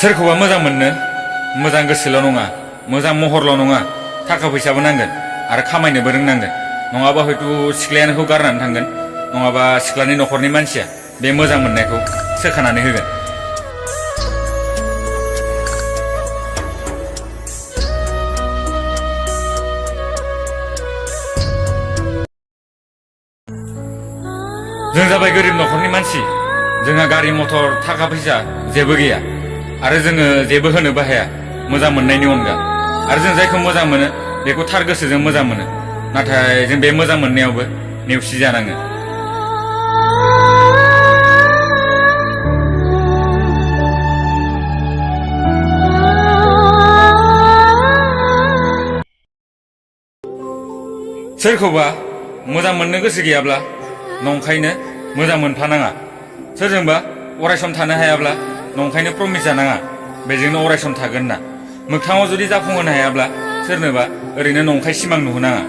सोरखौबा मोजां मोननो मोजां गोसोल' नङा, मोजां महरल' नङा, थाखा फैसाबो नांगोन आरो खामायनोबो रोंनांगोन। नङाबा हयथ' सिख्लायानो नोंखौ गारनानै थांगोन, नङाबा सिख्लानि न'खरनि मानसिया बे मोजां मोननायखौ सोखानानै होगोन। जों जाबाय गोरिब न'खरनि मानसि, जोंहा गारि मथर थाखा फैसा जेबो गैया आरो जोङो जेबो होनोबो हाया मोजां मोननायनि अनगा। आरो जों जायखौ मोजां मोनो बेखौ थार गोसोजों मोजां मोनो, नाथाय जों बे मोजां मोननायावबो नेवसि जानाङो। सोरखौबा मोजां मोननो गोसो गैयाब्ला नंखायनो मोजां मोनफानाङा। सोरजोंबा अरायसम थानो हायाब्ला नंखायनो प्रमिस जानाङा बेजोंनो अरायसम थागोन ना। मोगथाङाव जुदि जाफुंहोनो हायाब्ला सोरनोबा ओरैनो नंखाय सिमां नुहोनाङा।